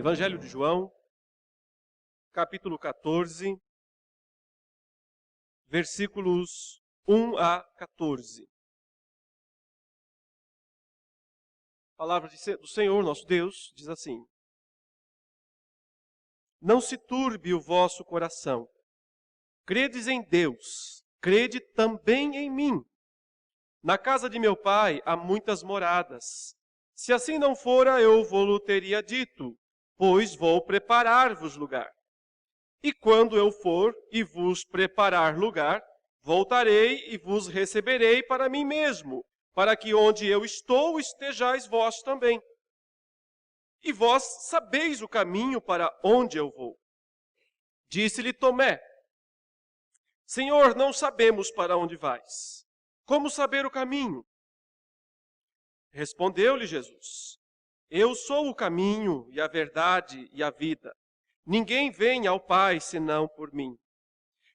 Evangelho de João, capítulo 14, versículos 1 a 14. A palavra do Senhor, nosso Deus, diz assim: Não se turbe o vosso coração. Credes em Deus, crede também em mim. Na casa de meu Pai há muitas moradas. Se assim não fora, eu vou-lo teria dito, pois vou preparar-vos lugar. E quando eu for e vos preparar lugar, voltarei e vos receberei para mim mesmo, para que onde eu estou estejais vós também. E vós sabeis o caminho para onde eu vou. Disse-lhe Tomé: Senhor, não sabemos para onde vais. Como saber o caminho? Respondeu-lhe Jesus: Eu sou o caminho e a verdade e a vida. Ninguém vem ao Pai senão por mim.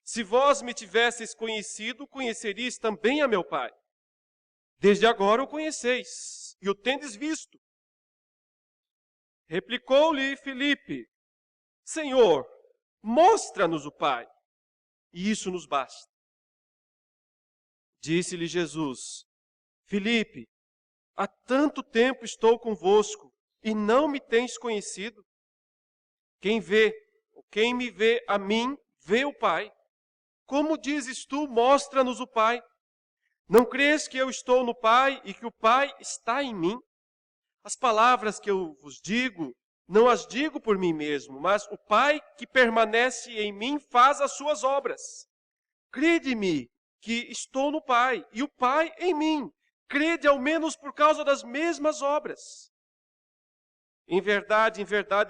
Se vós me tivesseis conhecido, conheceríeis também a meu Pai. Desde agora o conheceis e o tendes visto. Replicou-lhe Filipe: Senhor, mostra-nos o Pai, e isso nos basta. Disse-lhe Jesus: Filipe, há tanto tempo estou convosco, e não me tens conhecido? Quem me vê a mim, vê o Pai. Como dizes tu, mostra-nos o Pai? Não crês que eu estou no Pai e que o Pai está em mim? As palavras que eu vos digo, não as digo por mim mesmo, mas o Pai que permanece em mim faz as suas obras. Crede-me que estou no Pai e o Pai em mim. Crede ao menos por causa das mesmas obras. Em verdade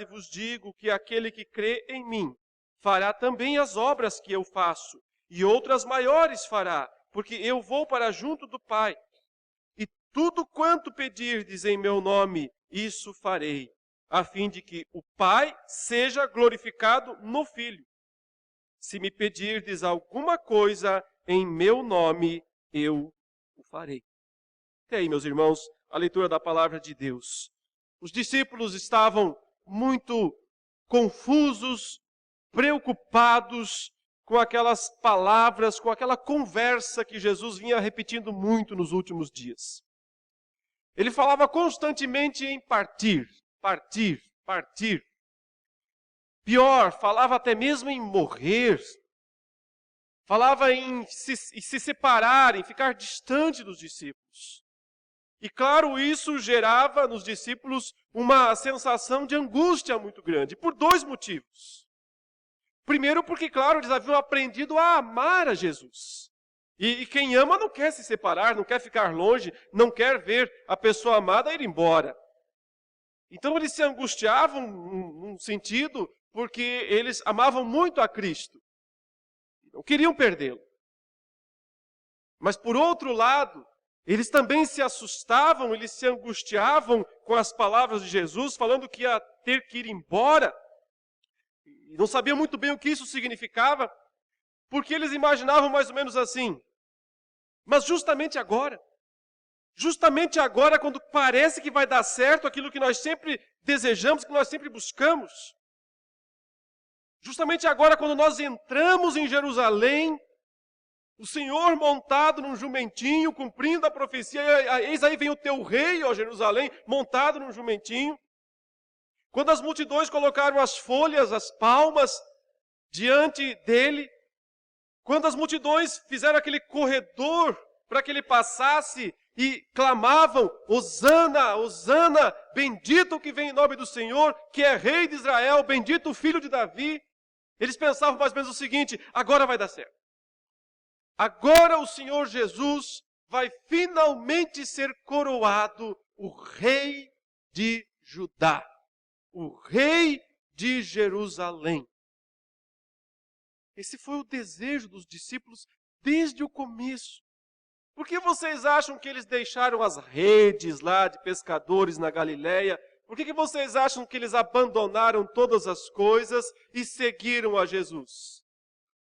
vos digo que aquele que crê em mim fará também as obras que eu faço, e outras maiores fará, porque eu vou para junto do Pai. E tudo quanto pedirdes em meu nome, isso farei, a fim de que o Pai seja glorificado no Filho. Se me pedirdes alguma coisa em meu nome, eu o farei. Até aí, meus irmãos, a leitura da palavra de Deus. Os discípulos estavam muito confusos, preocupados com aquelas palavras, com aquela conversa que Jesus vinha repetindo muito nos últimos dias. Ele falava constantemente em partir, partir, partir. Pior, falava até mesmo em morrer. Falava em se separar, em ficar distante dos discípulos. E claro, isso gerava nos discípulos uma sensação de angústia muito grande, por dois motivos. Primeiro, porque, claro, eles haviam aprendido a amar a Jesus. E quem ama não quer se separar, não quer ficar longe, não quer ver a pessoa amada ir embora. Então eles se angustiavam num sentido porque eles amavam muito a Cristo. Não queriam perdê-lo. Mas por outro lado, eles também se assustavam, eles se angustiavam com as palavras de Jesus, falando que ia ter que ir embora. E não sabiam muito bem o que isso significava, porque eles imaginavam mais ou menos assim: mas justamente agora, quando parece que vai dar certo aquilo que nós sempre desejamos, que nós sempre buscamos, justamente agora, quando nós entramos em Jerusalém, o Senhor montado num jumentinho, cumprindo a profecia, eis aí vem o teu rei, ó Jerusalém, montado num jumentinho. Quando as multidões colocaram as folhas, as palmas, diante dele, quando as multidões fizeram aquele corredor para que ele passasse e clamavam: Hosana, Hosana, bendito o que vem em nome do Senhor, que é rei de Israel, bendito o filho de Davi. Eles pensavam mais ou menos o seguinte: agora vai dar certo. Agora o Senhor Jesus vai finalmente ser coroado o rei de Judá, o rei de Jerusalém. Esse foi o desejo dos discípulos desde o começo. Por que vocês acham que eles deixaram as redes lá de pescadores na Galileia? Por que vocês acham que eles abandonaram todas as coisas e seguiram a Jesus?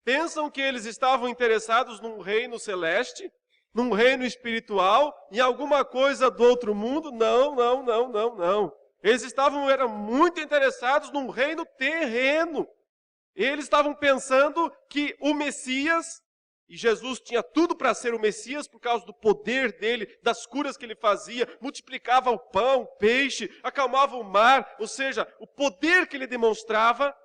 Pensam que eles estavam interessados num reino celeste, num reino espiritual, em alguma coisa do outro mundo? Não. Eles eram muito interessados num reino terreno. Eles estavam pensando que o Messias, e Jesus tinha tudo para ser o Messias por causa do poder dele, das curas que ele fazia, multiplicava o pão, o peixe, acalmava o mar, ou seja, o poder que ele demonstrava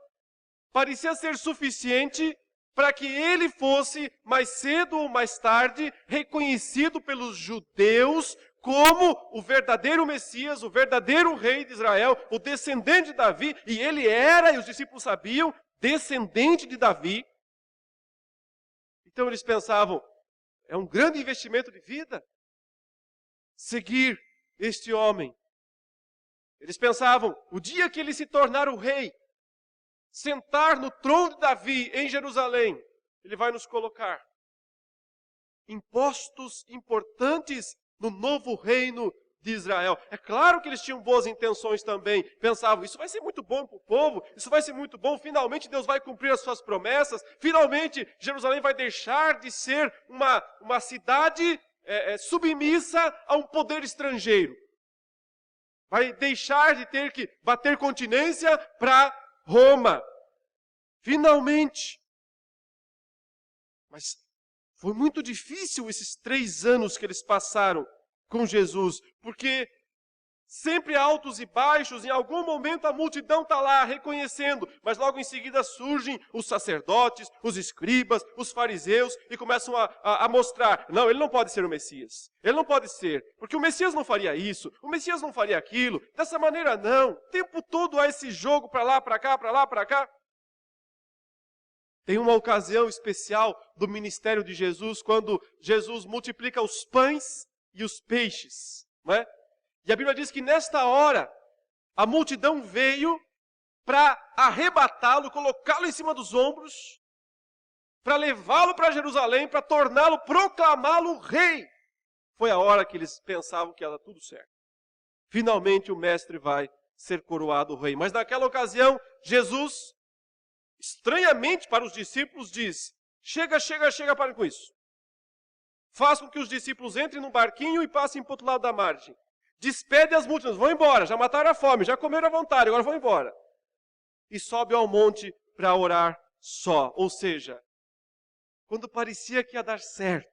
parecia ser suficiente para que ele fosse, mais cedo ou mais tarde, reconhecido pelos judeus como o verdadeiro Messias, o verdadeiro rei de Israel, o descendente de Davi, e ele era, e os discípulos sabiam, descendente de Davi. Então eles pensavam, é um grande investimento de vida seguir este homem. Eles pensavam, o dia que ele se tornar o rei, sentar no trono de Davi em Jerusalém, ele vai nos colocar em postos importantes no novo reino de Israel. É claro que eles tinham boas intenções também. Pensavam, isso vai ser muito bom para o povo, isso vai ser muito bom, finalmente Deus vai cumprir as suas promessas, finalmente Jerusalém vai deixar de ser uma cidade submissa a um poder estrangeiro. Vai deixar de ter que bater continência para Roma. Finalmente. Mas foi muito difícil esses 3 anos que eles passaram com Jesus, porque sempre altos e baixos, em algum momento a multidão está lá reconhecendo, mas logo em seguida surgem os sacerdotes, os escribas, os fariseus e começam a mostrar, não, ele não pode ser o Messias, ele não pode ser, porque o Messias não faria isso, o Messias não faria aquilo, dessa maneira não, o tempo todo há esse jogo para lá, para cá, para lá, para cá. Tem uma ocasião especial do ministério de Jesus, quando Jesus multiplica os pães e os peixes, não é? E a Bíblia diz que nesta hora, a multidão veio para arrebatá-lo, colocá-lo em cima dos ombros, para levá-lo para Jerusalém, para torná-lo, proclamá-lo rei. Foi a hora que eles pensavam que ia dar tudo certo. Finalmente o mestre vai ser coroado rei. Mas naquela ocasião, Jesus, estranhamente para os discípulos, diz, chega, parem com isso. Faz com que os discípulos entrem num barquinho e passem para o outro lado da margem. Despede as multidões, vão embora, já mataram a fome, já comeram à vontade, agora vão embora. E sobe ao monte para orar só. Ou seja, quando parecia que ia dar certo,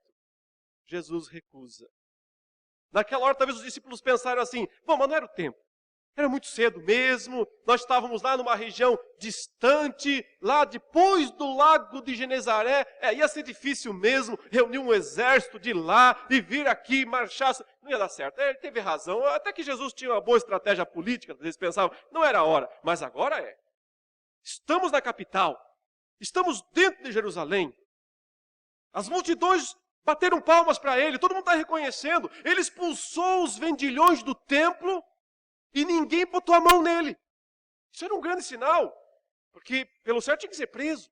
Jesus recusa. Naquela hora talvez os discípulos pensaram assim, bom, mas não era o tempo. Era muito cedo mesmo, nós estávamos lá numa região distante, lá depois do lago de Genezaré, ia ser difícil mesmo reunir um exército de lá e vir aqui marchar, não ia dar certo. Ele teve razão, até que Jesus tinha uma boa estratégia política, eles pensavam, não era a hora, mas agora é. Estamos na capital, estamos dentro de Jerusalém, as multidões bateram palmas para ele, todo mundo está reconhecendo, ele expulsou os vendilhões do templo, e ninguém botou a mão nele. Isso era um grande sinal, porque pelo certo tinha que ser preso.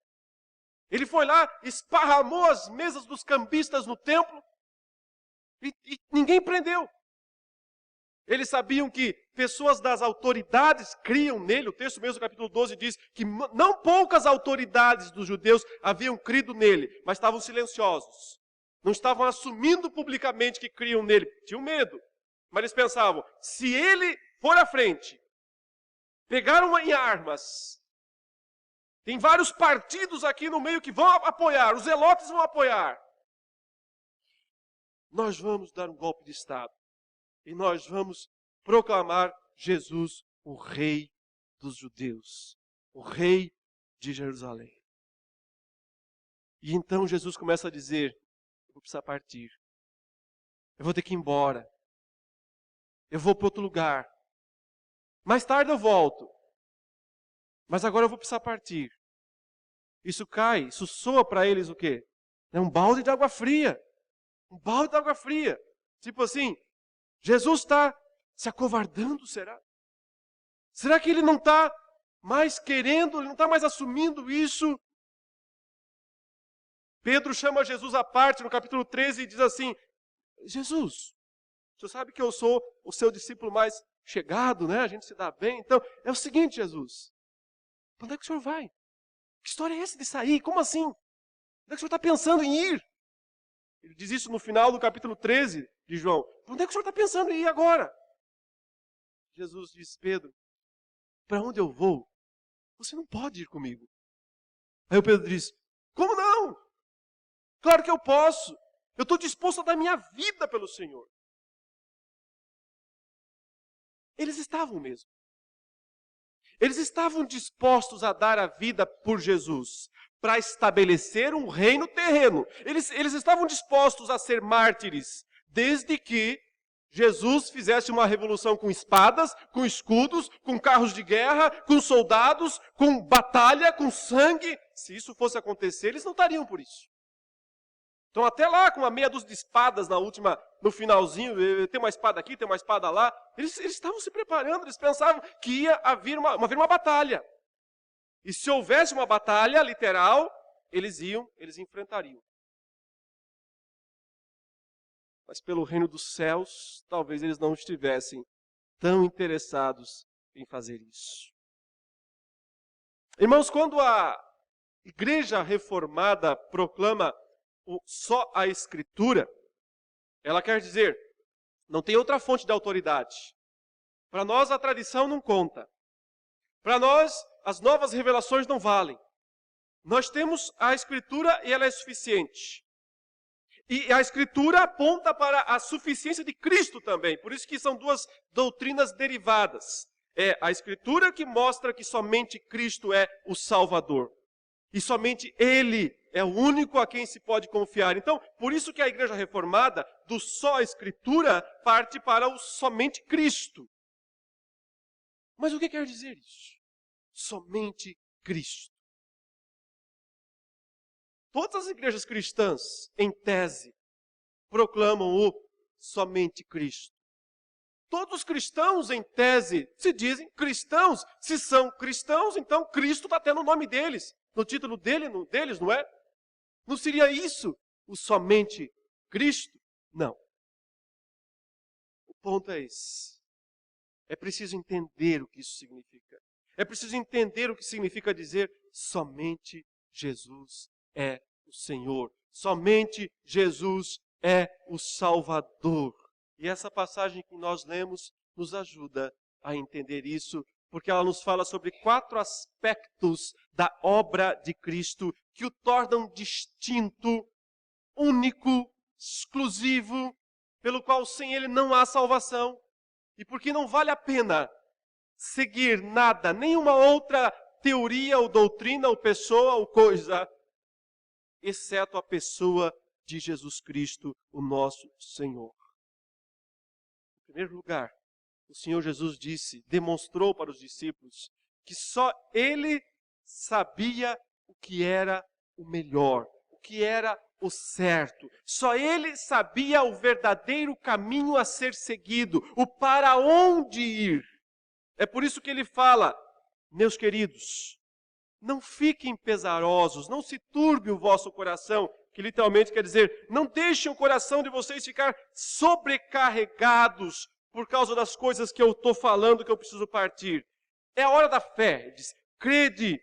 Ele foi lá, esparramou as mesas dos cambistas no templo e ninguém prendeu. Eles sabiam que pessoas das autoridades criam nele. O texto mesmo, capítulo 12, diz que não poucas autoridades dos judeus haviam crido nele, mas estavam silenciosos. Não estavam assumindo publicamente que criam nele. Tinham medo. Mas eles pensavam, se ele for à frente, pegaram em armas, tem vários partidos aqui no meio que vão apoiar, os zelotes vão apoiar. Nós vamos dar um golpe de Estado e nós vamos proclamar Jesus o rei dos judeus, o rei de Jerusalém. E então Jesus começa a dizer, eu vou precisar partir, eu vou ter que ir embora, eu vou para outro lugar. Mais tarde eu volto. Mas agora eu vou precisar partir. Isso soa para eles o quê? É um balde de água fria. Um balde de água fria. Tipo assim, Jesus está se acovardando, será? Será que ele não está mais querendo, ele não está mais assumindo isso? Pedro chama Jesus à parte no capítulo 13 e diz assim, Jesus, o senhor sabe que eu sou o seu discípulo mais chegado, né? A gente se dá bem. Então, é o seguinte, Jesus. Para onde é que o senhor vai? Que história é essa de sair? Como assim? Onde é que o senhor está pensando em ir? Ele diz isso no final do capítulo 13 de João. Para onde é que o senhor está pensando em ir agora? Jesus disse: Pedro, para onde eu vou, você não pode ir comigo. Aí o Pedro disse: como não? Claro que eu posso. Eu estou disposto a dar minha vida pelo Senhor. Eles estavam mesmo. Eles estavam dispostos a dar a vida por Jesus, para estabelecer um reino terreno. Eles estavam dispostos a ser mártires, desde que Jesus fizesse uma revolução com espadas, com escudos, com carros de guerra, com soldados, com batalha, com sangue. Se isso fosse acontecer, eles não estariam por isso. Então até lá, com uma meia dúzia de espadas no finalzinho, tem uma espada aqui, tem uma espada lá, eles estavam se preparando, eles pensavam que ia haver uma batalha. E se houvesse uma batalha literal, eles enfrentariam. Mas pelo reino dos céus, talvez eles não estivessem tão interessados em fazer isso. Irmãos, quando a Igreja Reformada proclama só a Escritura, ela quer dizer, não tem outra fonte de autoridade. Para nós a tradição não conta. Para nós as novas revelações não valem. Nós temos a Escritura e ela é suficiente. E a Escritura aponta para a suficiência de Cristo também. Por isso que são duas doutrinas derivadas. É a Escritura que mostra que somente Cristo é o Salvador. E somente Ele é o único a quem se pode confiar. Então, por isso que a Igreja Reformada, do só a Escritura, parte para o somente Cristo. Mas o que quer dizer isso? Somente Cristo. Todas as igrejas cristãs, em tese, proclamam o somente Cristo. Todos os cristãos, em tese, se dizem cristãos. Se são cristãos, então Cristo está até no nome deles. No título deles, não é? Não seria isso o somente Cristo? Não. O ponto é esse. É preciso entender o que isso significa. É preciso entender o que significa dizer somente Jesus é o Senhor. Somente Jesus é o Salvador. E essa passagem que nós lemos nos ajuda a entender isso, porque ela nos fala sobre 4 aspectos da obra de Cristo que o tornam distinto, único, exclusivo, pelo qual sem Ele não há salvação. E porque não vale a pena seguir nada, nenhuma outra teoria ou doutrina ou pessoa ou coisa, exceto a pessoa de Jesus Cristo, o nosso Senhor. Em primeiro lugar, o Senhor Jesus demonstrou para os discípulos que só Ele sabia o que era o melhor, o que era o certo. Só Ele sabia o verdadeiro caminho a ser seguido, o para onde ir. É por isso que Ele fala, meus queridos, não fiquem pesarosos, não se turbe o vosso coração, que literalmente quer dizer, não deixem o coração de vocês ficar sobrecarregados por causa das coisas que eu estou falando, que eu preciso partir. É a hora da fé. Ele diz, crede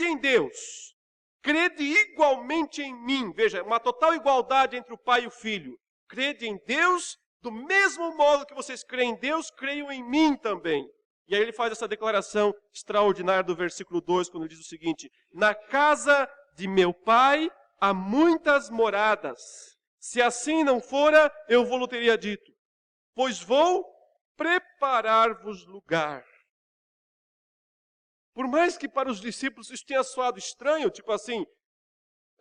em Deus, crede igualmente em mim. Veja, uma total igualdade entre o Pai e o Filho. Crede em Deus, do mesmo modo que vocês creem em Deus, creiam em mim também. E aí ele faz essa declaração extraordinária do versículo 2, quando ele diz o seguinte, na casa de meu Pai há muitas moradas. Se assim não fora, eu vou-lhe teria dito, pois vou preparar-vos lugar. Por mais que para os discípulos isso tenha soado estranho, tipo assim,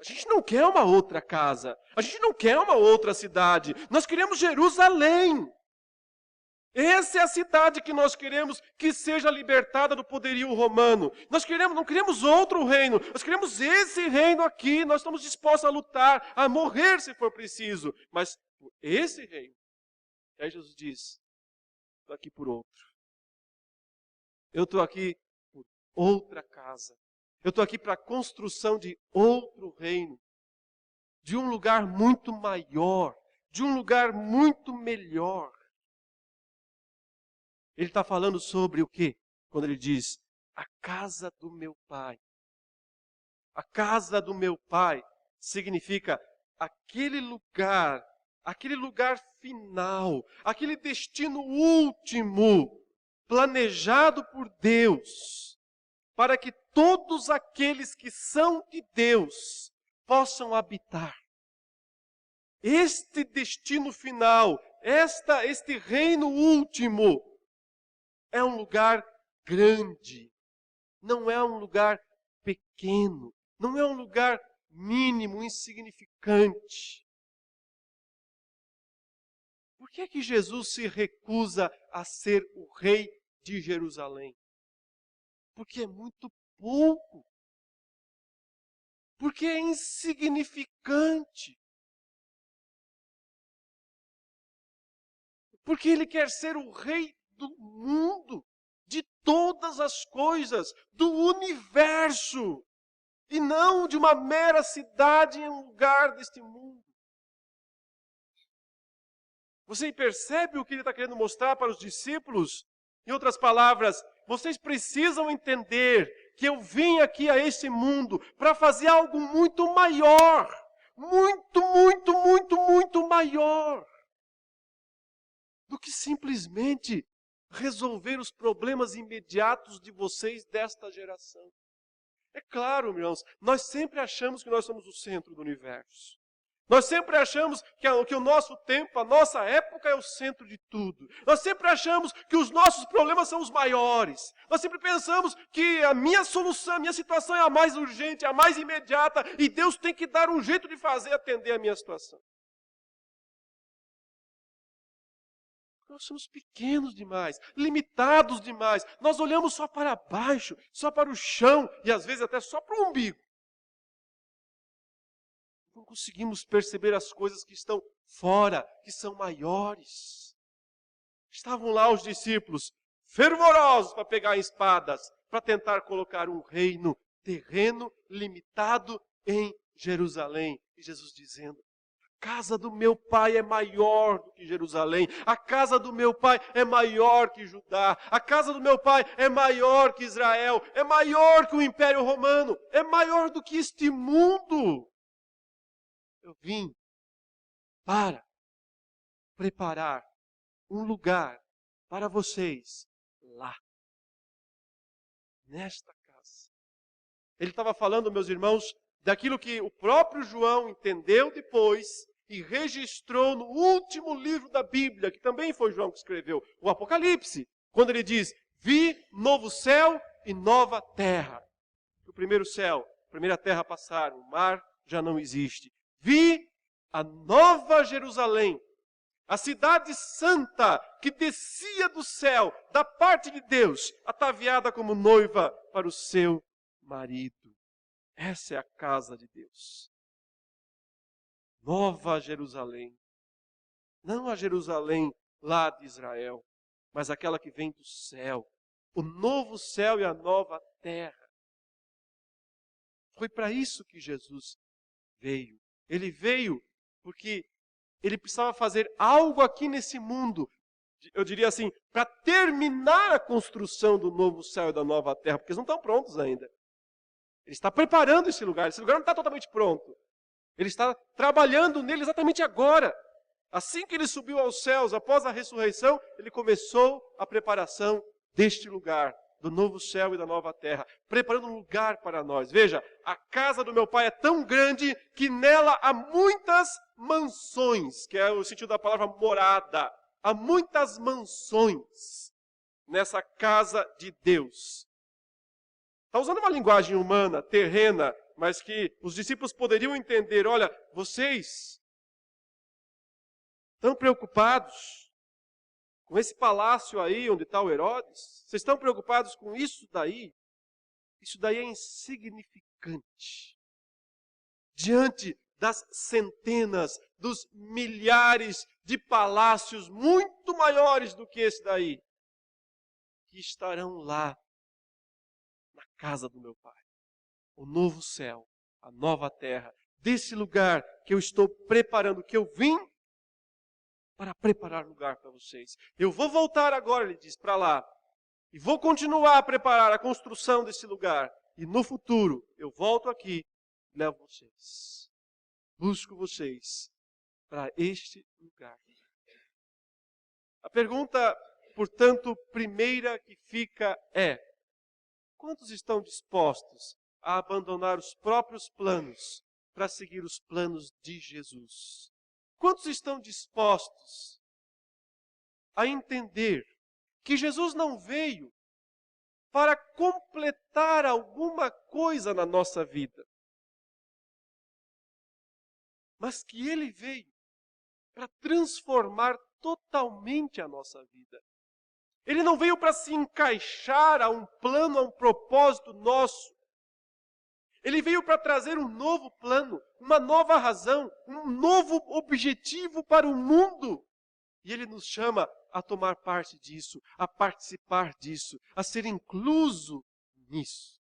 a gente não quer uma outra casa, a gente não quer uma outra cidade, nós queremos Jerusalém. Essa é a cidade que nós queremos que seja libertada do poderio romano. Nós não queremos outro reino, nós queremos esse reino aqui, nós estamos dispostos a lutar, a morrer se for preciso, mas por esse reino. E aí Jesus diz, estou aqui por outro. Eu estou aqui por outra casa. Eu estou aqui para a construção de outro reino. De um lugar muito maior. De um lugar muito melhor. Ele está falando sobre o quê? Quando ele diz, a casa do meu Pai. A casa do meu Pai significa aquele lugar final, aquele destino último planejado por Deus, para que todos aqueles que são de Deus possam habitar. Este destino final, este reino último, é um lugar grande, não é um lugar pequeno, não é um lugar mínimo, insignificante. Por que é que Jesus se recusa a ser o rei de Jerusalém? Porque é muito pouco. Porque é insignificante. Porque ele quer ser o rei do mundo, de todas as coisas, do universo, e não de uma mera cidade em um lugar deste mundo. Você percebe o que ele está querendo mostrar para os discípulos? Em outras palavras, vocês precisam entender que eu vim aqui a esse mundo para fazer algo muito maior. Muito, muito, muito, muito maior do que simplesmente resolver os problemas imediatos de vocês desta geração. É claro, irmãos, nós sempre achamos que nós somos o centro do universo. Nós sempre achamos que o nosso tempo, a nossa época é o centro de tudo. Nós sempre achamos que os nossos problemas são os maiores. Nós sempre pensamos que a minha solução, a minha situação é a mais urgente, a mais imediata, e Deus tem que dar um jeito de fazer atender a minha situação. Nós somos pequenos demais, limitados demais. Nós olhamos só para baixo, só para o chão e às vezes até só para o umbigo. Não conseguimos perceber as coisas que estão fora, que são maiores. Estavam lá os discípulos, fervorosos para pegar espadas, para tentar colocar um reino terreno limitado em Jerusalém. E Jesus dizendo: a casa do meu pai é maior do que Jerusalém. A casa do meu pai é maior que Judá. A casa do meu pai é maior que Israel. É maior que o Império Romano. É maior do que este mundo. Eu vim para preparar um lugar para vocês lá, nesta casa. Ele estava falando, meus irmãos, daquilo que o próprio João entendeu depois e registrou no último livro da Bíblia, que também foi João que escreveu, o Apocalipse, quando ele diz: vi novo céu e nova terra. O primeiro céu, a primeira terra passaram, o mar já não existe. Vi a nova Jerusalém, a cidade santa que descia do céu, da parte de Deus, ataviada como noiva para o seu marido. Essa é a casa de Deus. Nova Jerusalém. Não a Jerusalém lá de Israel, mas aquela que vem do céu. O novo céu e a nova terra. Foi para isso que Jesus veio. Ele veio porque ele precisava fazer algo aqui nesse mundo, eu diria assim, para terminar a construção do novo céu e da nova terra, porque eles não estão prontos ainda. Ele está preparando esse lugar não está totalmente pronto. Ele está trabalhando nele exatamente agora. Assim que ele subiu aos céus, após a ressurreição, ele começou a preparação deste lugar, do novo céu e da nova terra, preparando um lugar para nós. Veja, a casa do meu pai é tão grande que nela há muitas mansões, que é o sentido da palavra morada. Há muitas mansões nessa casa de Deus. Está usando uma linguagem humana, terrena, mas que os discípulos poderiam entender. Olha, vocês estão preocupados com esse palácio aí onde está o Herodes? Vocês estão preocupados com isso daí? Isso daí é insignificante. Diante das centenas, dos milhares de palácios muito maiores do que esse daí, que estarão lá na casa do meu Pai. O novo céu, a nova terra, desse lugar que eu estou preparando, que eu vim para preparar lugar para vocês. Eu vou voltar agora, ele diz, para lá. E vou continuar a preparar a construção desse lugar. E no futuro, eu volto aqui e levo vocês. Busco vocês para este lugar. A pergunta portanto, primeira que fica é: quantos estão dispostos a abandonar os próprios planos para seguir os planos de Jesus? Quantos estão dispostos a entender que Jesus não veio para completar alguma coisa na nossa vida, mas que Ele veio para transformar totalmente a nossa vida? Ele não veio para se encaixar a um plano, a um propósito nosso. Ele veio para trazer um novo plano, uma nova razão, um novo objetivo para o mundo. E Ele nos chama a tomar parte disso, a participar disso, a ser incluso nisso.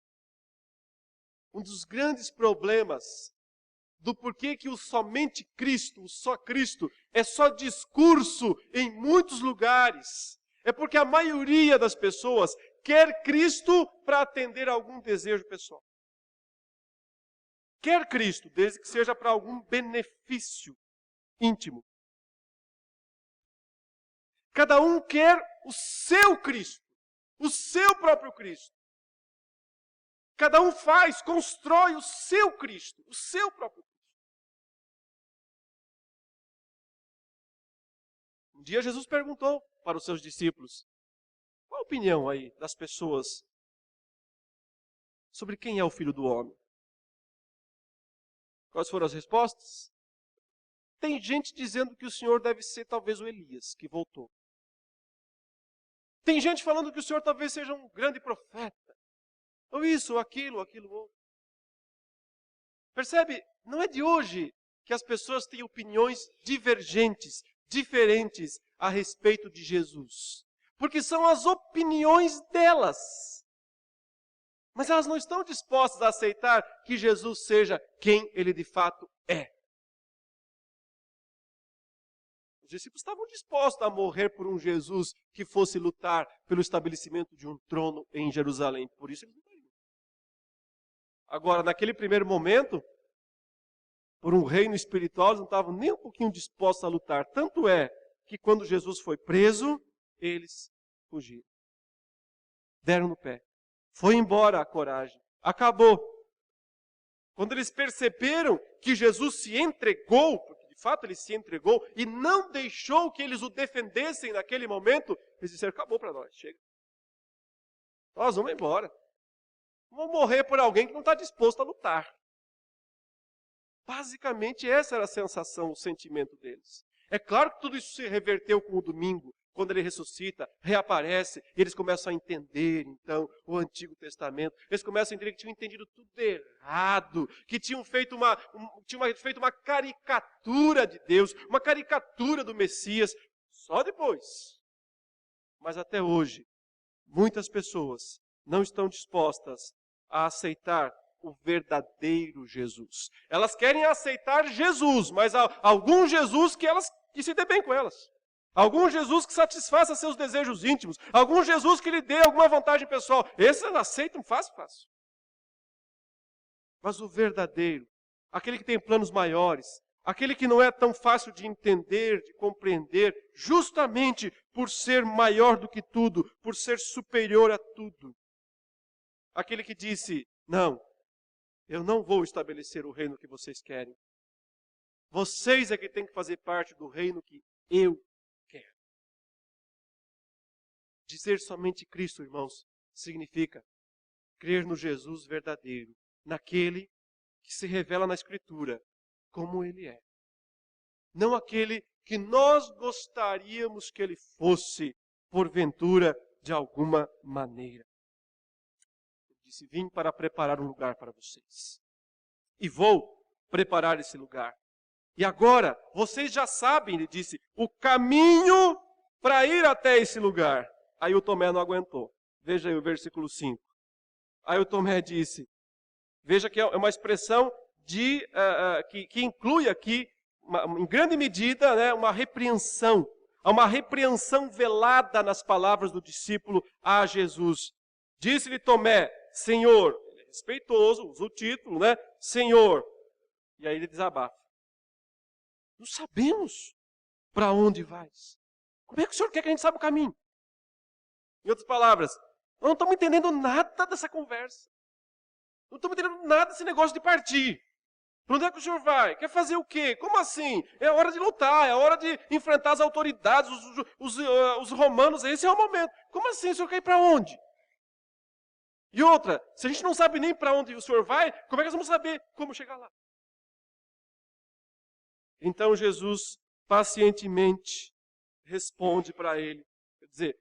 Um dos grandes problemas do porquê que o somente Cristo, o só Cristo, é só discurso em muitos lugares, é porque a maioria das pessoas quer Cristo para atender a algum desejo pessoal. Quer Cristo, desde que seja para algum benefício íntimo. Cada um quer o seu Cristo, o seu próprio Cristo. Cada um constrói o seu Cristo, o seu próprio Cristo. Um dia Jesus perguntou para os seus discípulos: qual a opinião aí das pessoas sobre quem é o Filho do Homem? Quais foram as respostas? Tem gente dizendo que o Senhor deve ser talvez o Elias, que voltou. Tem gente falando que o Senhor talvez seja um grande profeta. Ou isso, ou aquilo outro. Percebe? Não é de hoje que as pessoas têm opiniões divergentes, diferentes a respeito de Jesus. Porque são as opiniões delas. Mas elas não estão dispostas a aceitar que Jesus seja quem Ele de fato é. Os discípulos estavam dispostos a morrer por um Jesus que fosse lutar pelo estabelecimento de um trono em Jerusalém. Por isso eles não queriam. Agora, naquele primeiro momento, por um reino espiritual, eles não estavam nem um pouquinho dispostos a lutar. Tanto é que quando Jesus foi preso, eles fugiram. Deram no pé. Foi embora a coragem. Acabou. Quando eles perceberam que Jesus se entregou, porque de fato ele se entregou, e não deixou que eles o defendessem naquele momento, eles disseram: acabou para nós, chega. Nós vamos embora. Vamos morrer por alguém que não está disposto a lutar. Basicamente essa era a sensação, o sentimento deles. É claro que tudo isso se reverteu com o domingo, quando ele ressuscita, reaparece, e eles começam a entender, então, o Antigo Testamento. Eles começam a entender que tinham entendido tudo errado, que tinham feito uma caricatura de Deus, uma caricatura do Messias, só depois. Mas até hoje, muitas pessoas não estão dispostas a aceitar o verdadeiro Jesus. Elas querem aceitar Jesus, mas há algum Jesus que se dê bem com elas. Algum Jesus que satisfaça seus desejos íntimos. Algum Jesus que lhe dê alguma vantagem pessoal. Esses elas aceitam fácil. Mas o verdadeiro, aquele que tem planos maiores, aquele que não é tão fácil de entender, de compreender, justamente por ser maior do que tudo, por ser superior a tudo. Aquele que disse: não, eu não vou estabelecer o reino que vocês querem. Vocês é que têm que fazer parte do reino que eu quero. Dizer somente Cristo, irmãos, significa crer no Jesus verdadeiro, naquele que se revela na Escritura como Ele é. Não aquele que nós gostaríamos que Ele fosse, porventura, de alguma maneira. Ele disse: vim para preparar um lugar para vocês. E vou preparar esse lugar. E agora, vocês já sabem, ele disse, o caminho para ir até esse lugar. Aí o Tomé não aguentou. Veja aí o versículo 5. Aí o Tomé disse, veja que é uma expressão que inclui aqui, em grande medida, né, uma repreensão. Há uma repreensão velada nas palavras do discípulo a Jesus. Disse-lhe Tomé: Senhor, ele é respeitoso, usa o título, né? Senhor. E aí ele desabafa. Não sabemos para onde vais. Como é que o Senhor quer que a gente saiba o caminho? Em outras palavras, nós não estamos entendendo nada dessa conversa. Não estamos entendendo nada desse negócio de partir. Para onde é que o senhor vai? Quer fazer o quê? Como assim? É hora de lutar, é hora de enfrentar as autoridades, os romanos, esse é o momento. Como assim? O senhor quer ir para onde? E outra, se a gente não sabe nem para onde o senhor vai, como é que nós vamos saber como chegar lá? Então Jesus pacientemente responde para ele. Quer dizer,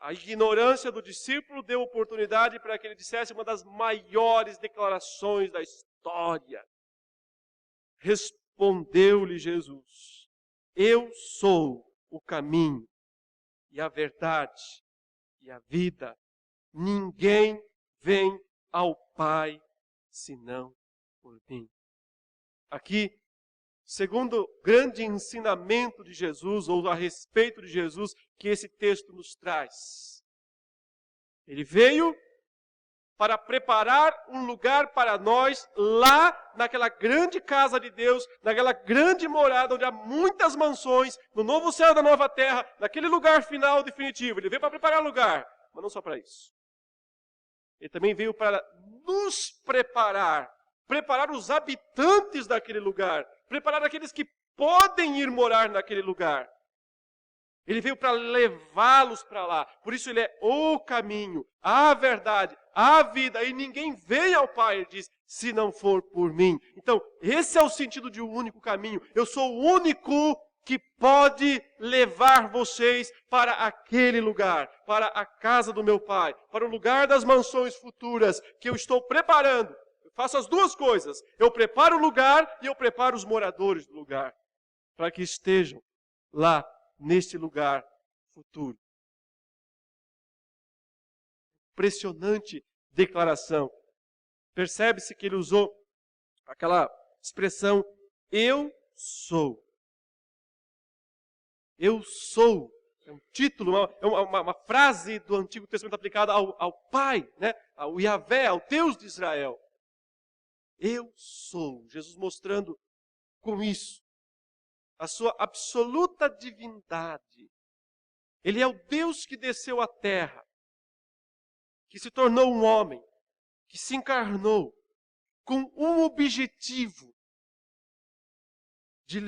a ignorância do discípulo deu oportunidade para que ele dissesse uma das maiores declarações da história. Respondeu-lhe Jesus: eu sou o caminho e a verdade e a vida. Ninguém vem ao Pai senão por mim. Aqui, segundo o grande ensinamento de Jesus, ou a respeito de Jesus, que esse texto nos traz. Ele veio para preparar um lugar para nós lá naquela grande casa de Deus, naquela grande morada onde há muitas mansões, no novo céu e na nova terra, naquele lugar final definitivo. Ele veio para preparar lugar, mas não só para isso. Ele também veio para nos preparar os habitantes daquele lugar, preparar aqueles que podem ir morar naquele lugar. Ele veio para levá-los para lá. Por isso ele é o caminho, a verdade, a vida. E ninguém vem ao Pai, ele diz, se não for por mim. Então, esse é o sentido de um único caminho. Eu sou o único que pode levar vocês para aquele lugar, para a casa do meu Pai, para o lugar das mansões futuras que eu estou preparando. Eu faço as duas coisas. Eu preparo o lugar e eu preparo os moradores do lugar, para que estejam lá neste lugar futuro. Impressionante declaração. Percebe-se que ele usou aquela expressão, eu sou. Eu sou. É um título, uma frase do Antigo Testamento aplicada ao Pai, né? Ao Yahvé, ao Deus de Israel. Eu sou. Jesus mostrando com isso a sua absoluta divindade. Ele é o Deus que desceu à terra, que se tornou um homem, que se encarnou com um objetivo de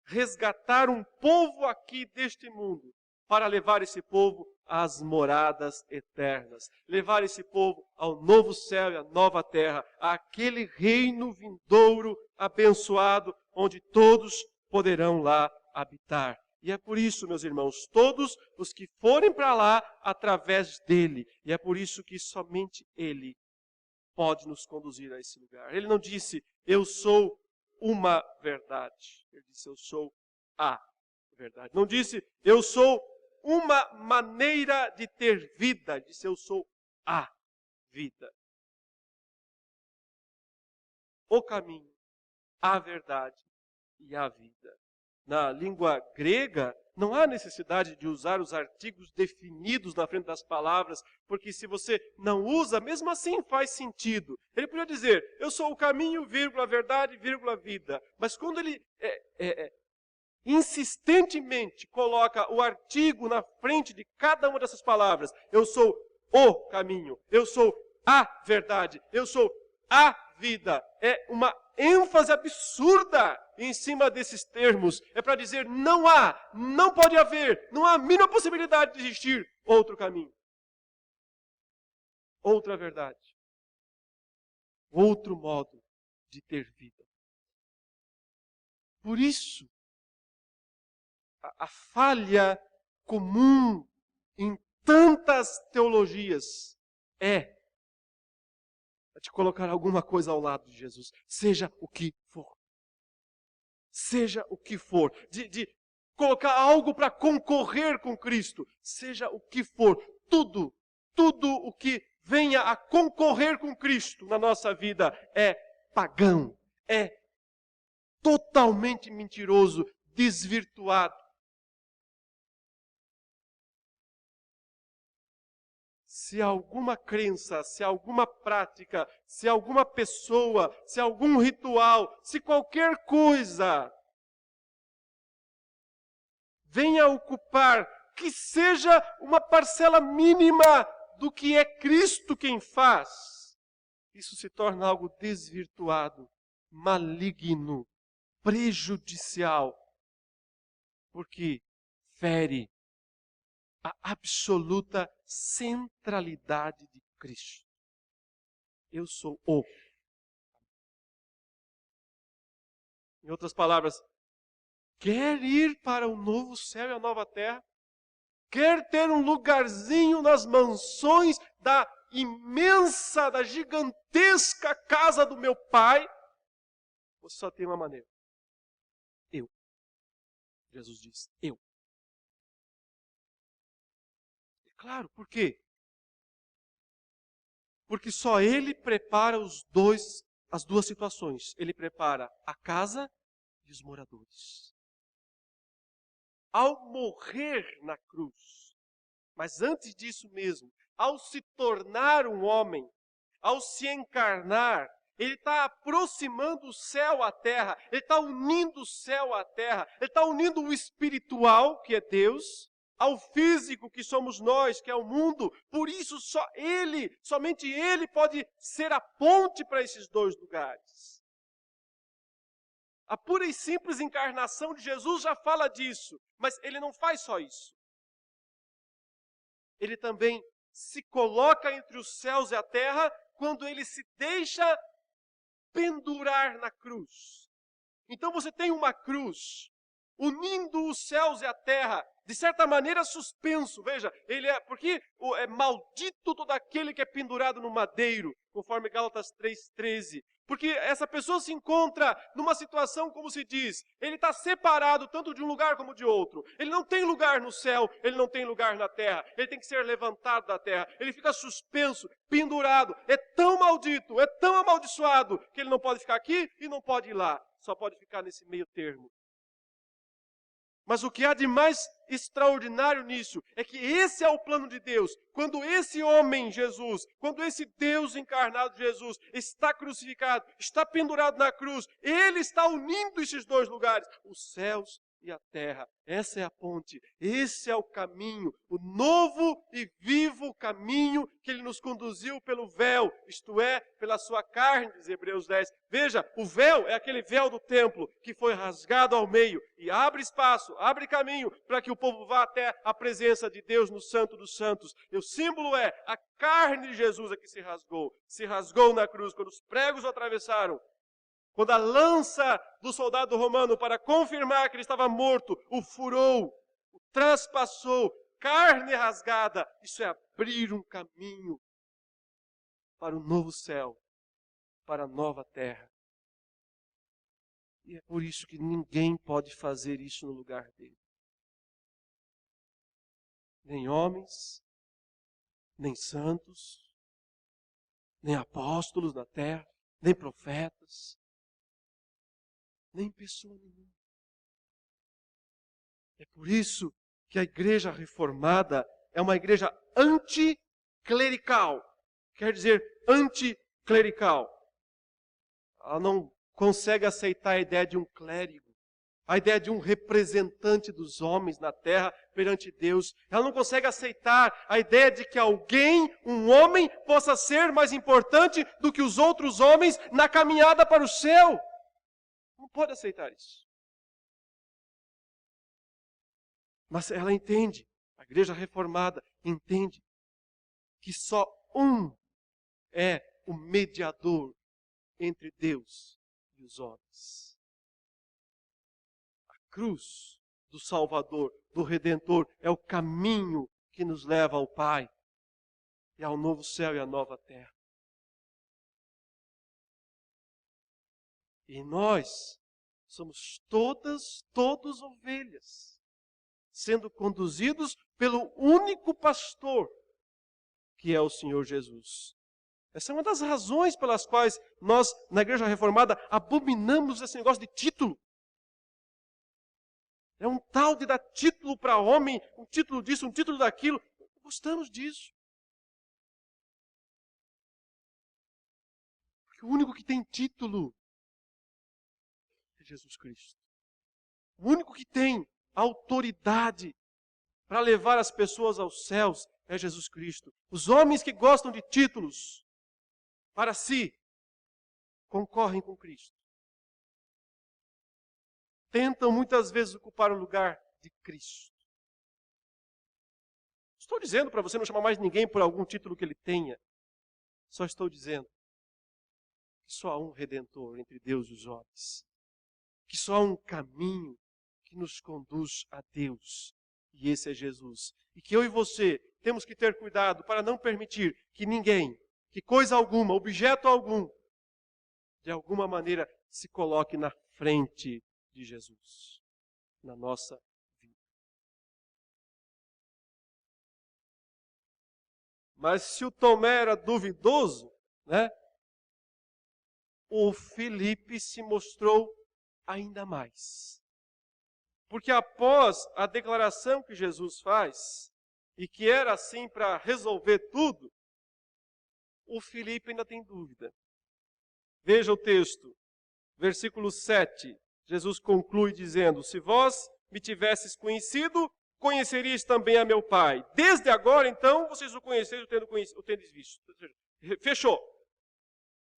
resgatar um povo aqui deste mundo, para levar esse povo às moradas eternas, levar esse povo ao novo céu e à nova terra, àquele reino vindouro, abençoado, onde todos poderão lá habitar. E é por isso, meus irmãos, todos os que forem para lá, através dele. E é por isso que somente ele pode nos conduzir a esse lugar. Ele não disse, eu sou uma verdade. Ele disse, eu sou a verdade. Não disse, eu sou uma maneira de ter vida. Ele disse, eu sou a vida. O caminho, a verdade e a vida. Na língua grega, não há necessidade de usar os artigos definidos na frente das palavras, porque se você não usa, mesmo assim faz sentido. Ele podia dizer, eu sou o caminho, vírgula, a verdade, vírgula, a vida. Mas quando ele insistentemente coloca o artigo na frente de cada uma dessas palavras, eu sou o caminho, eu sou a verdade, eu sou a vida, é uma ênfase absurda em cima desses termos. É para dizer, não pode haver, não há a mínima possibilidade de existir outro caminho. Outra verdade. Outro modo de ter vida. Por isso, a falha comum em tantas teologias é de colocar alguma coisa ao lado de Jesus, seja o que for. Seja o que for. De colocar algo para concorrer com Cristo, seja o que for. Tudo o que venha a concorrer com Cristo na nossa vida é pagão, é totalmente mentiroso, desvirtuado. Se alguma crença, se alguma prática, se alguma pessoa, se algum ritual, se qualquer coisa venha ocupar que seja uma parcela mínima do que é Cristo quem faz, isso se torna algo desvirtuado, maligno, prejudicial, porque fere a absoluta centralidade de Cristo. Eu sou o. Em outras palavras, quer ir para o novo céu e a nova terra? Quer ter um lugarzinho nas mansões da imensa, da gigantesca casa do meu pai? Você só tem uma maneira. Eu. Jesus diz, eu. É claro, por quê? Porque só Ele prepara as duas situações. Ele prepara a casa e os moradores. Ao morrer na cruz, mas antes disso mesmo, ao se tornar um homem, ao se encarnar, Ele está aproximando o céu à terra, Ele está unindo o céu à terra, Ele está unindo o espiritual, que é Deus, ao físico, que somos nós, que é o mundo. Por isso, somente Ele pode ser a ponte para esses dois lugares. A pura e simples encarnação de Jesus já fala disso, mas Ele não faz só isso. Ele também se coloca entre os céus e a terra quando Ele se deixa pendurar na cruz. Então você tem uma cruz unindo os céus e a terra, de certa maneira suspenso. Veja, porque é maldito todo aquele que é pendurado no madeiro, conforme Gálatas 3,13. Porque essa pessoa se encontra numa situação, como se diz, ele está separado tanto de um lugar como de outro. Ele não tem lugar no céu, ele não tem lugar na terra. Ele tem que ser levantado da terra. Ele fica suspenso, pendurado. É tão maldito, é tão amaldiçoado, que ele não pode ficar aqui e não pode ir lá. Só pode ficar nesse meio termo. Mas o que há de mais extraordinário nisso é que esse é o plano de Deus. Quando esse homem, Jesus, quando esse Deus encarnado, Jesus, está crucificado, está pendurado na cruz, Ele está unindo esses dois lugares, os céus e a terra. Essa é a ponte, esse é o caminho, o novo e vivo caminho que Ele nos conduziu pelo véu, isto é, pela sua carne, diz Hebreus 10. Veja, o véu é aquele véu do templo que foi rasgado ao meio e abre espaço, abre caminho para que o povo vá até a presença de Deus no Santo dos Santos. E o símbolo é a carne de Jesus que se rasgou na cruz, quando os pregos o atravessaram. Quando a lança do soldado romano, para confirmar que ele estava morto, o furou, o traspassou, carne rasgada. Isso é abrir um caminho para o novo céu, para a nova terra. E é por isso que ninguém pode fazer isso no lugar dele. Nem homens, nem santos, nem apóstolos na terra, nem profetas, nem pessoa nenhuma. É por isso que a igreja reformada é uma igreja anticlerical. Quer dizer, anticlerical. Ela não consegue aceitar a ideia de um clérigo, a ideia de um representante dos homens na terra perante Deus. Ela não consegue aceitar a ideia de que alguém, um homem, possa ser mais importante do que os outros homens na caminhada para o céu. Não pode aceitar isso. Mas ela entende, a igreja reformada entende, que só um é o mediador entre Deus e os homens. A cruz do Salvador, do Redentor, é o caminho que nos leva ao Pai e ao novo céu e à nova terra. E nós somos todos ovelhas, sendo conduzidos pelo único pastor, que é o Senhor Jesus. Essa é uma das razões pelas quais nós, na Igreja Reformada, abominamos esse negócio de título. É um tal de dar título para homem, um título disso, um título daquilo. Gostamos disso. Porque o único que tem título é Jesus Cristo. O único que tem autoridade para levar as pessoas aos céus é Jesus Cristo. Os homens que gostam de títulos para si concorrem com Cristo. Tentam muitas vezes ocupar o lugar de Cristo. Estou dizendo para você não chamar mais ninguém por algum título que ele tenha. Só estou dizendo que só há um Redentor entre Deus e os homens. Que só há um caminho que nos conduz a Deus. E esse é Jesus. E que eu e você temos que ter cuidado para não permitir que ninguém, que coisa alguma, objeto algum, de alguma maneira se coloque na frente de Jesus na nossa vida. Mas se o Tomé era duvidoso, né? O Filipe se mostrou ainda mais. Porque após a declaração que Jesus faz, e que era assim para resolver tudo, o Filipe ainda tem dúvida. Veja o texto, versículo 7. Jesus conclui dizendo: se vós me tivesses conhecido, conheceríeis também a meu Pai. Desde agora, então, vocês o conheceram, o tendes visto. Fechou.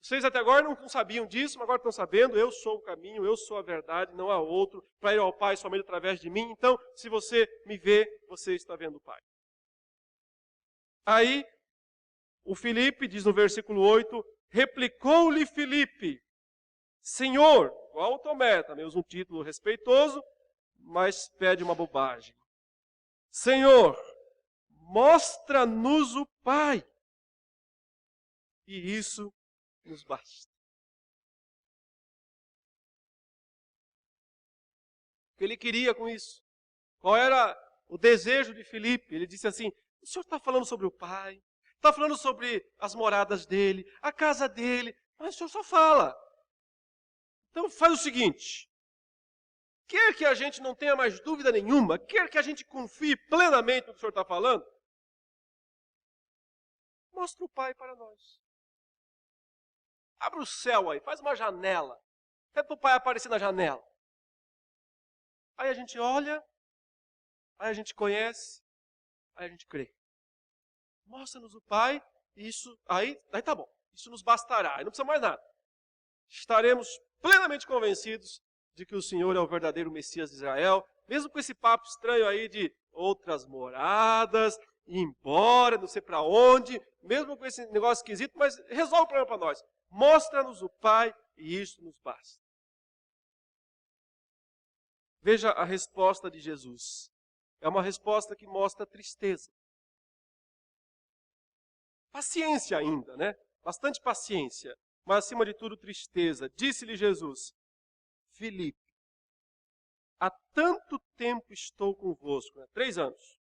Vocês até agora não sabiam disso, mas agora estão sabendo. Eu sou o caminho, eu sou a verdade, não há outro. Para ir ao Pai somente através de mim. Então, se você me vê, você está vendo o Pai. Aí, o Filipe, diz no versículo 8, replicou-lhe Filipe: Senhor, igual o Tomé, também usa um título respeitoso, mas pede uma bobagem. Senhor, mostra-nos o Pai, e isso nos basta. O que ele queria com isso? Qual era o desejo de Filipe? Ele disse assim: o senhor está falando sobre o Pai, está falando sobre as moradas dele, a casa dele, mas o senhor só fala. Então faz o seguinte: quer que a gente não tenha mais dúvida nenhuma, quer que a gente confie plenamente no que o senhor está falando, mostra o Pai para nós. Abre o céu aí, faz uma janela. Pede para o Pai aparecer na janela. Aí a gente olha, aí a gente conhece, aí a gente crê. Mostra-nos o Pai, e isso, aí tá bom. Isso nos bastará, aí não precisa mais nada. Estaremos plenamente convencidos de que o Senhor é o verdadeiro Messias de Israel, mesmo com esse papo estranho aí de outras moradas, ir embora, não sei para onde, mesmo com esse negócio esquisito, mas resolve o problema para nós. Mostra-nos o Pai e isso nos basta. Veja a resposta de Jesus. É uma resposta que mostra tristeza. Paciência ainda, né? Bastante paciência, mas acima de tudo tristeza. Disse-lhe Jesus: Filipe, há tanto tempo estou convosco, né? 3 anos.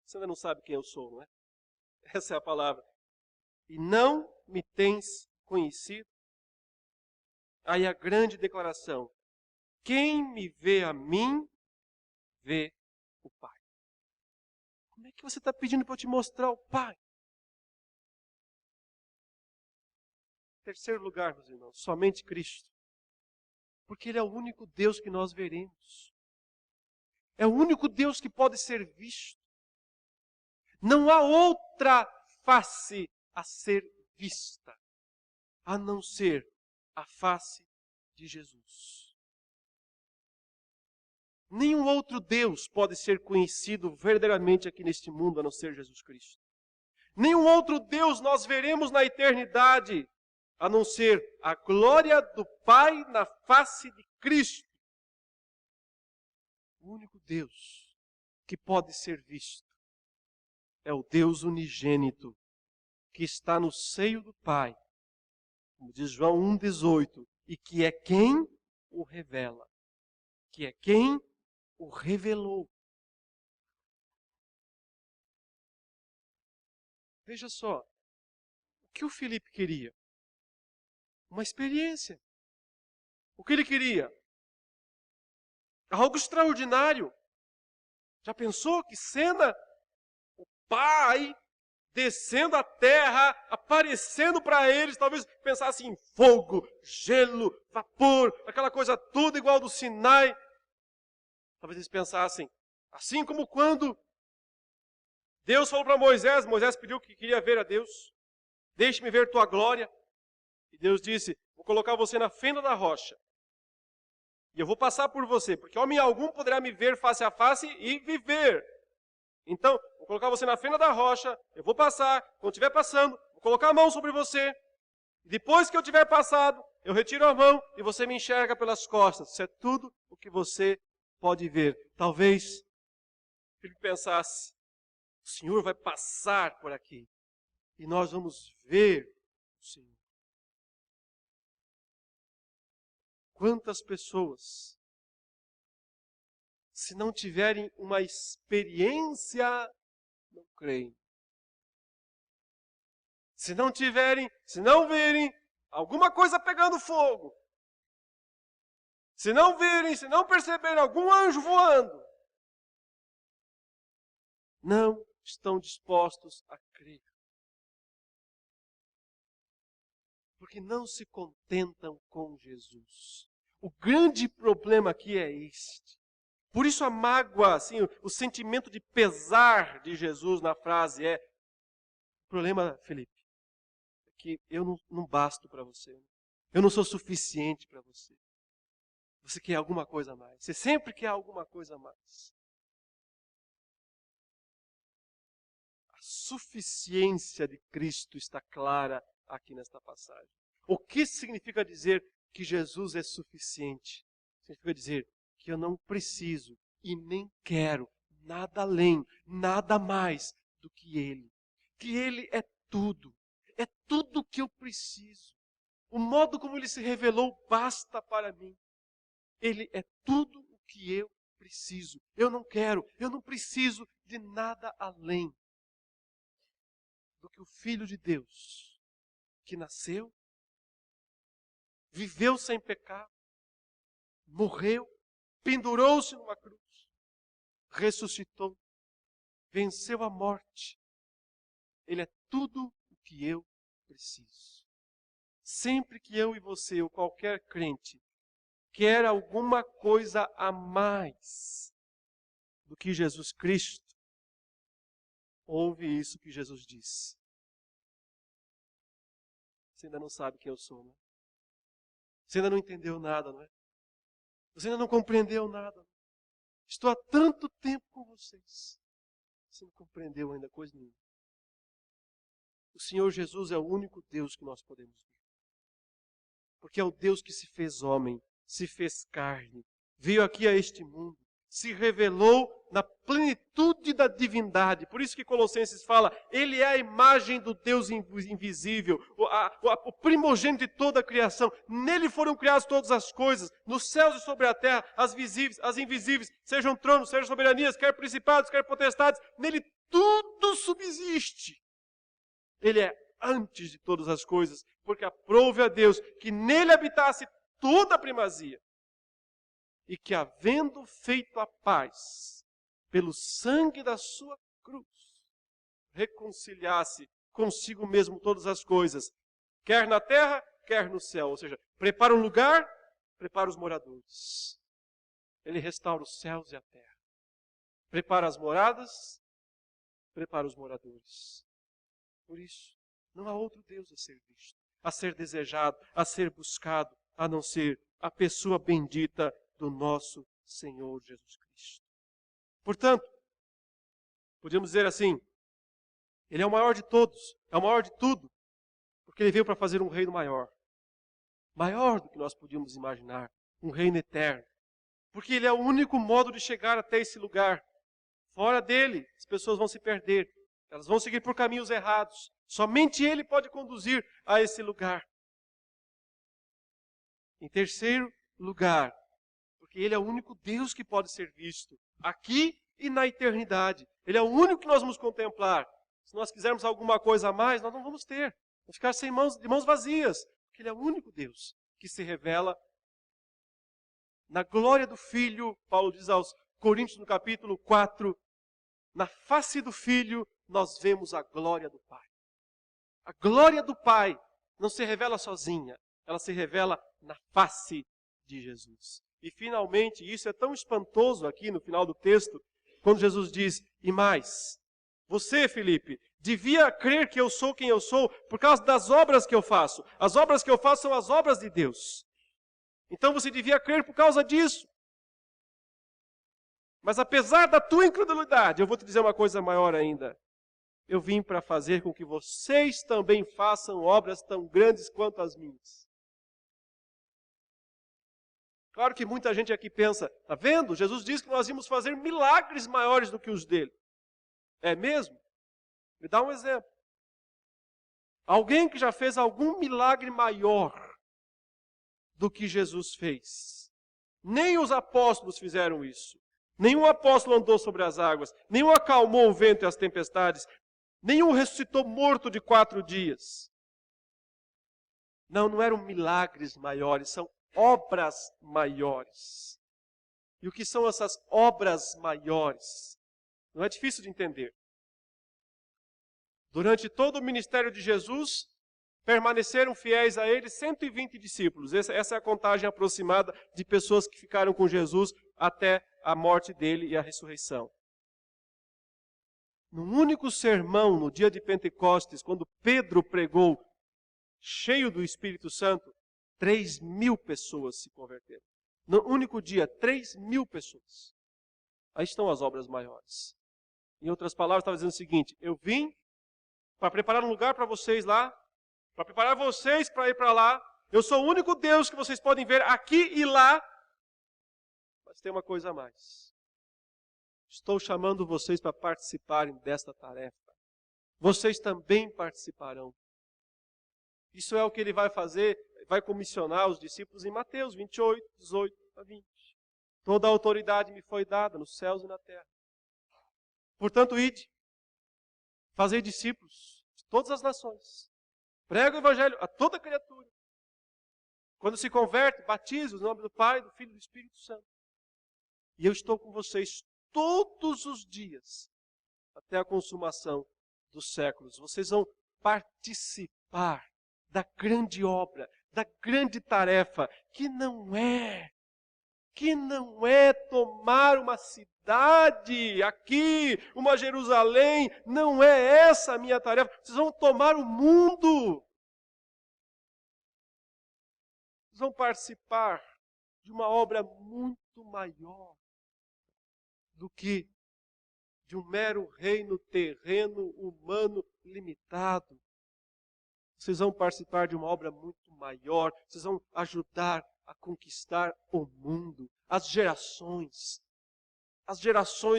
Você ainda não sabe quem eu sou, não é? Essa é a palavra. E não me tens conhecido? Aí a grande declaração: quem me vê a mim, vê o Pai. Como é que você está pedindo para eu te mostrar o Pai? Em terceiro lugar, meus irmãos, somente Cristo. Porque Ele é o único Deus que nós veremos. É o único Deus que pode ser visto. Não há outra face a ser vista, a não ser a face de Jesus. Nenhum outro Deus pode ser conhecido verdadeiramente aqui neste mundo, a não ser Jesus Cristo. Nenhum outro Deus nós veremos na eternidade, a não ser a glória do Pai na face de Cristo. O único Deus que pode ser visto é o Deus unigênito, que está no seio do Pai, como diz João 1,18, e que é quem o revela, que é quem o revelou. Veja só, o que o Filipe queria? Uma experiência. O que ele queria? Algo extraordinário. Já pensou que cena? O Pai descendo à terra, aparecendo para eles, talvez pensassem em fogo, gelo, vapor, aquela coisa toda igual do Sinai. Talvez eles pensassem: Assim como quando Deus falou para Moisés, Moisés pediu que queria ver a Deus. Deixe-me ver tua glória. E Deus disse, vou colocar você na fenda da rocha. E eu vou passar por você, porque homem algum poderá me ver face a face e viver. Então, vou colocar você na fenda da rocha, eu vou passar, quando estiver passando, vou colocar a mão sobre você. E depois que eu tiver passado, eu retiro a mão e você me enxerga pelas costas. Isso é tudo o que você pode ver. Talvez ele pensasse, o Senhor vai passar por aqui e nós vamos ver o Senhor. Quantas pessoas, se não tiverem uma experiência, não creem. Se não verem alguma coisa pegando fogo, se não perceberem algum anjo voando, não estão dispostos a crer. Porque não se contentam com Jesus. O grande problema aqui é este. Por isso a mágoa, assim, o sentimento de pesar de Jesus na frase é: o problema, Felipe, é que eu não basto para você. Eu não sou suficiente para você. Você quer alguma coisa a mais. Você sempre quer alguma coisa a mais. A suficiência de Cristo está clara aqui nesta passagem. O que significa dizer que Jesus é suficiente? Significa dizer que eu não preciso e nem quero nada além, nada mais do que Ele. Que Ele é tudo o que eu preciso. O modo como Ele se revelou basta para mim. Ele é tudo o que eu preciso. Eu não preciso de nada além do que o Filho de Deus, que nasceu, viveu sem pecado, morreu, pendurou-se numa cruz, ressuscitou, venceu a morte. Ele é tudo o que eu preciso. Sempre que eu e você, ou qualquer crente, quer alguma coisa a mais do que Jesus Cristo, ouve isso que Jesus disse. Você ainda não sabe quem eu sou, não é? Você ainda não entendeu nada, não é? Você ainda não compreendeu nada. Estou há tanto tempo com vocês. Você não compreendeu ainda coisa nenhuma. O Senhor Jesus é o único Deus que nós podemos ver. Porque é o Deus que se fez homem, se fez carne, veio aqui a este mundo, se revelou na plenitude da divindade. Por isso que Colossenses fala, Ele é a imagem do Deus invisível, o primogênito de toda a criação. Nele foram criadas todas as coisas, nos céus e sobre a terra, as visíveis, as invisíveis, sejam tronos, sejam soberanias, quer principados, quer potestades. Nele tudo subsiste. Ele é antes de todas as coisas, porque aprove a Deus que nele habitasse toda a primazia. E que, havendo feito a paz pelo sangue da sua cruz, reconciliasse consigo mesmo todas as coisas, quer na terra, quer no céu. Ou seja, prepara um lugar, prepara os moradores. Ele restaura os céus e a terra. Prepara as moradas, prepara os moradores. Por isso, não há outro Deus a ser visto, a ser desejado, a ser buscado, a não ser a pessoa bendita do nosso Senhor Jesus Cristo. Portanto, podemos dizer assim, Ele é o maior de todos, é o maior de tudo, porque Ele veio para fazer um reino maior. Maior do que nós podíamos imaginar, um reino eterno. Porque Ele é o único modo de chegar até esse lugar. Fora dele, as pessoas vão se perder, elas vão seguir por caminhos errados. Somente Ele pode conduzir a esse lugar. Em terceiro lugar, porque Ele é o único Deus que pode ser visto aqui e na eternidade. Ele é o único que nós vamos contemplar. Se nós quisermos alguma coisa a mais, nós não vamos ter. Vamos ficar de mãos vazias. Porque Ele é o único Deus que se revela na glória do Filho. Paulo diz aos Coríntios no capítulo 4, na face do Filho nós vemos a glória do Pai. A glória do Pai não se revela sozinha, ela se revela na face de Jesus. E finalmente, isso é tão espantoso aqui no final do texto, quando Jesus diz, e mais, você, Filipe, devia crer que eu sou quem eu sou por causa das obras que eu faço. As obras que eu faço são as obras de Deus. Então você devia crer por causa disso. Mas apesar da tua incredulidade, eu vou te dizer uma coisa maior ainda. Eu vim para fazer com que vocês também façam obras tão grandes quanto as minhas. Claro que muita gente aqui pensa, tá vendo? Jesus disse que nós íamos fazer milagres maiores do que os dele. É mesmo? Me dá um exemplo. Alguém que já fez algum milagre maior do que Jesus fez. Nem os apóstolos fizeram isso. Nenhum apóstolo andou sobre as águas. Nenhum acalmou o vento e as tempestades. Nenhum ressuscitou morto de 4 dias. Não eram milagres maiores, são obras maiores. E o que são essas obras maiores? Não é difícil de entender. Durante todo o ministério de Jesus, permaneceram fiéis a ele 120 discípulos. Essa é a contagem aproximada de pessoas que ficaram com Jesus até a morte dele e a ressurreição. Num único sermão, no dia de Pentecostes, quando Pedro pregou, cheio do Espírito Santo, 3.000 pessoas se converteram. No único dia, 3.000 pessoas. Aí estão as obras maiores. Em outras palavras, estava dizendo o seguinte, eu vim para preparar um lugar para vocês lá, para preparar vocês para ir para lá. Eu sou o único Deus que vocês podem ver aqui e lá. Mas tem uma coisa a mais. Estou chamando vocês para participarem desta tarefa. Vocês também participarão. Isso é o que ele vai fazer, vai comissionar os discípulos em Mateus 28, 18 a 20. Toda a autoridade me foi dada nos céus e na terra. Portanto, ide, fazei discípulos de todas as nações. Prega o evangelho a toda criatura. Quando se converte, batiza o nome do Pai, do Filho e do Espírito Santo. E eu estou com vocês todos os dias, até a consumação dos séculos. Vocês vão participar da grande obra, da grande tarefa, que não é tomar uma cidade aqui, uma Jerusalém, não é essa a minha tarefa. Vocês vão tomar o mundo. Vocês vão participar de uma obra muito maior do que de um mero reino terreno, humano, limitado. Vocês vão participar de uma obra muito maior. Vocês vão ajudar a conquistar o mundo, as gerações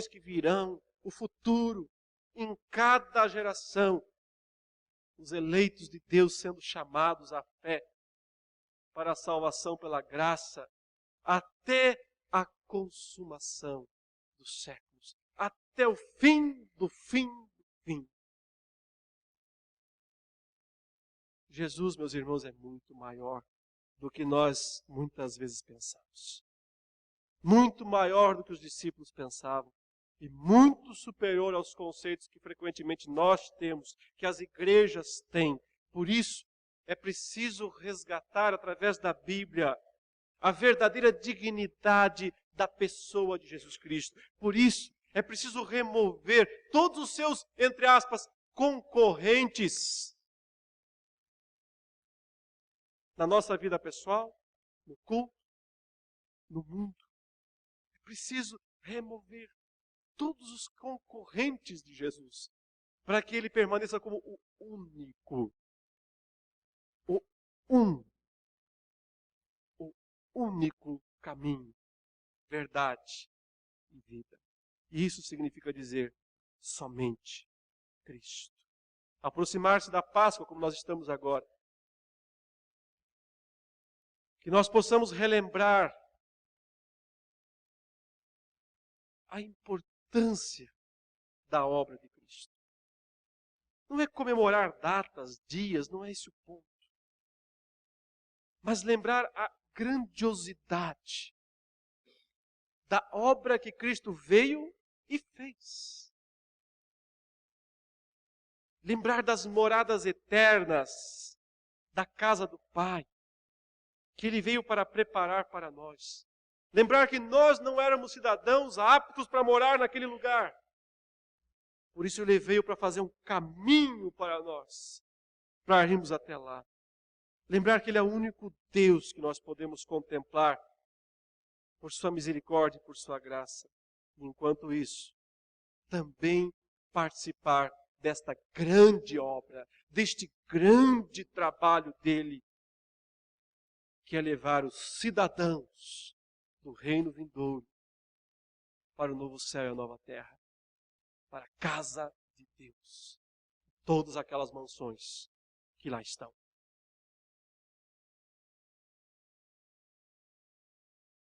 que virão, o futuro. Em cada geração, os eleitos de Deus sendo chamados à fé para a salvação pela graça, até a consumação dos séculos, até o fim do fim do fim. Jesus, meus irmãos, é muito maior do que nós muitas vezes pensamos. Muito maior do que os discípulos pensavam. E muito superior aos conceitos que frequentemente nós temos, que as igrejas têm. Por isso, é preciso resgatar através da Bíblia a verdadeira dignidade da pessoa de Jesus Cristo. Por isso, é preciso remover todos os seus, entre aspas, concorrentes na nossa vida pessoal, no culto, no mundo. É preciso remover todos os concorrentes de Jesus para que ele permaneça como o único, o único caminho, verdade e vida. E isso significa dizer somente Cristo. Aproximar-se da Páscoa, como nós estamos agora. Que nós possamos relembrar a importância da obra de Cristo. Não é comemorar datas, dias, não é esse o ponto. Mas lembrar a grandiosidade da obra que Cristo veio e fez. Lembrar das moradas eternas da casa do Pai, que Ele veio para preparar para nós. Lembrar que nós não éramos cidadãos aptos para morar naquele lugar. Por isso Ele veio para fazer um caminho para nós, para irmos até lá. Lembrar que Ele é o único Deus que nós podemos contemplar por sua misericórdia e por sua graça. E enquanto isso, também participar desta grande obra, deste grande trabalho dele, que é levar os cidadãos do reino vindouro para o novo céu e a nova terra, para a casa de Deus, todas aquelas mansões que lá estão.